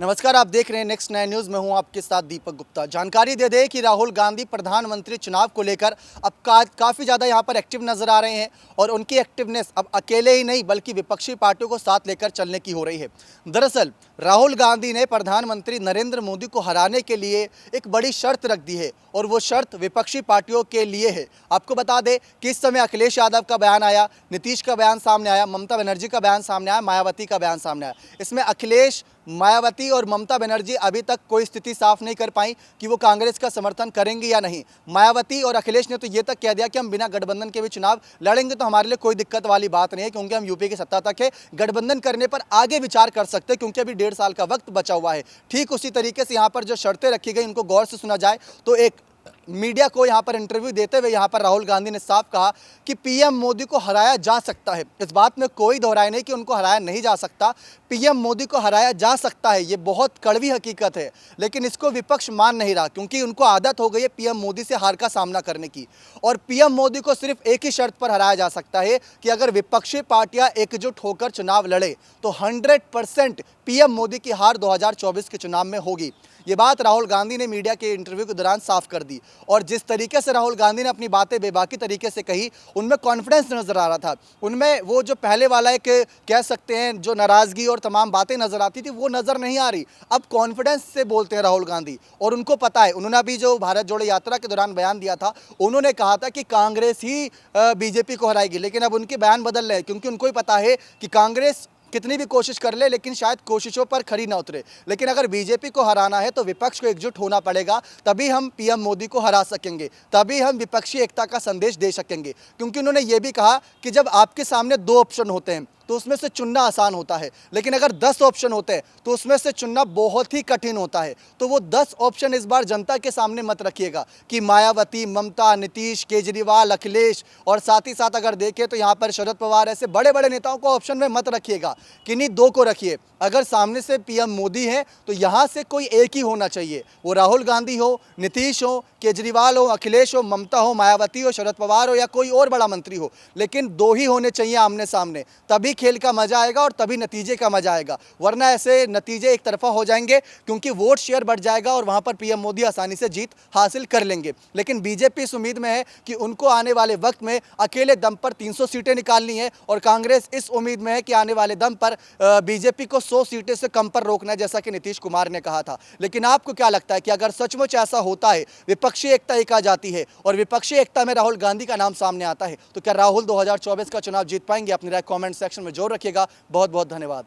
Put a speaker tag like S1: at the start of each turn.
S1: नमस्कार, आप देख रहे हैं नेक्स्ट 9 न्यूज़ में हूं आपके साथ दीपक गुप्ता। जानकारी दे दें कि राहुल गांधी प्रधानमंत्री चुनाव को लेकर अब काफ़ी ज़्यादा यहां पर एक्टिव नजर आ रहे हैं और उनकी एक्टिवनेस अब अकेले ही नहीं बल्कि विपक्षी पार्टियों को साथ लेकर चलने की हो रही है। दरअसल राहुल गांधी ने प्रधानमंत्री नरेंद्र मोदी को हराने के लिए एक बड़ी शर्त रख दी है और वो शर्त विपक्षी पार्टियों के लिए है। आपको बता दें कि इस समय अखिलेश यादव का बयान आया, नीतीश का बयान सामने आया, ममता बनर्जी का बयान सामने आया, मायावती का बयान सामने आया। इसमें अखिलेश, मायावती और ममता बनर्जी अभी तक कोई स्थिति साफ नहीं कर पाई कि वो कांग्रेस का समर्थन करेंगी या नहीं। मायावती और अखिलेश ने तो ये तक कह दिया कि हम बिना गठबंधन के भी चुनाव लड़ेंगे, तो हमारे लिए कोई दिक्कत वाली बात नहीं है क्योंकि हम यूपी की सत्ता तक है। गठबंधन करने पर आगे विचार कर सकते हैं क्योंकि अभी 1.5 साल का वक्त बचा हुआ है। ठीक उसी तरीके से यहाँ पर जो शर्तें रखी गई उनको गौर से सुना जाए तो एक मीडिया को यहां पर इंटरव्यू देते हुए यहां पर राहुल गांधी ने साफ कहा कि पीएम मोदी को हराया जा सकता है। इस बात में कोई दोहराई नहीं कि उनको हराया नहीं जा सकता। पीएम मोदी को हराया जा सकता है, ये बहुत कड़वी हकीकत है, लेकिन इसको विपक्ष मान नहीं रहा क्योंकि उनको आदत हो गई है पीएम मोदी से हार का सामना करने की। और पीएम मोदी को सिर्फ एक ही शर्त पर हराया जा सकता है कि अगर विपक्षी पार्टियां एकजुट होकर चुनाव लड़े तो 100% पीएम मोदी की हार 2024 के चुनाव में होगी। ये बात राहुल गांधी ने मीडिया के इंटरव्यू के दौरान साफ कर दी और जिस तरीके से राहुल गांधी ने अपनी बातें बेबाकी तरीके से कही उनमें कॉन्फिडेंस नजर आ रहा था। उनमें वो जो पहले वाला एक कह सकते हैं जो नाराजगी और तमाम बातें नजर आती थी वो नजर नहीं आ रही। अब कॉन्फिडेंस से बोलते हैं राहुल गांधी और उनको पता है। उन्होंने अभी जो भारत जोड़ो यात्रा के दौरान बयान दिया था उन्होंने कहा था कि कांग्रेस ही बीजेपी को हराएगी, लेकिन अब उनके बयान बदल रहे हैं क्योंकि उनको ही पता है कि कांग्रेस कितनी भी कोशिश कर ले लेकिन शायद कोशिशों पर खरी ना उतरे। लेकिन अगर बीजेपी को हराना है तो विपक्ष को एकजुट होना पड़ेगा, तभी हम पीएम मोदी को हरा सकेंगे, तभी हम विपक्षी एकता का संदेश दे सकेंगे। क्योंकि उन्होंने ये भी कहा कि जब आपके सामने 2 ऑप्शन होते हैं तो उसमें से चुनना आसान होता है, लेकिन अगर 10 ऑप्शन होते हैं तो उसमें से चुनना बहुत ही कठिन होता है। तो वो 10 ऑप्शन इस बार जनता के सामने मत रखिएगा कि मायावती, ममता, नीतीश, केजरीवाल, अखिलेश और साथ ही साथ अगर देखें तो यहाँ पर शरद पवार, ऐसे बड़े बड़े नेताओं को ऑप्शन में मत रखिएगा, किन्हीं 2 को रखिए। अगर सामने से पीएम मोदी है तो यहाँ से कोई एक ही होना चाहिए, वो राहुल गांधी हो, नीतीश हो, केजरीवाल हो, अखिलेश हो, ममता हो, मायावती हो, शरद पवार हो या कोई और बड़ा मंत्री हो, लेकिन 2 ही होने चाहिए आमने सामने, तभी खेल का मजा आएगा और तभी नतीजे का मजा आएगा। वरना ऐसे नतीजे एक तरफा हो जाएंगे क्योंकि वोट शेयर बढ़ जाएगा और वहां पर पीएम मोदी आसानी से जीत हासिल कर लेंगे। लेकिन बीजेपी इस उम्मीद में है कि उनको आने वाले वक्त में अकेले दम पर 300 सीटें निकालनी है और कांग्रेस इस उम्मीद में है कि आने वाले दम पर बीजेपी को 100 सीटें से कम पर रोकना है, जैसा कि नीतीश कुमार ने कहा था। लेकिन आपको क्या लगता है कि अगर सचमुच ऐसा होता है, विपक्षी एकता एक आ जाती है और विपक्षी एकता में राहुल गांधी का नाम सामने आता है, तो क्या राहुल 2024 का चुनाव जीत पाएंगे? अपनी राय कमेंट सेक्शन में जरूर रखिएगा। बहुत बहुत धन्यवाद।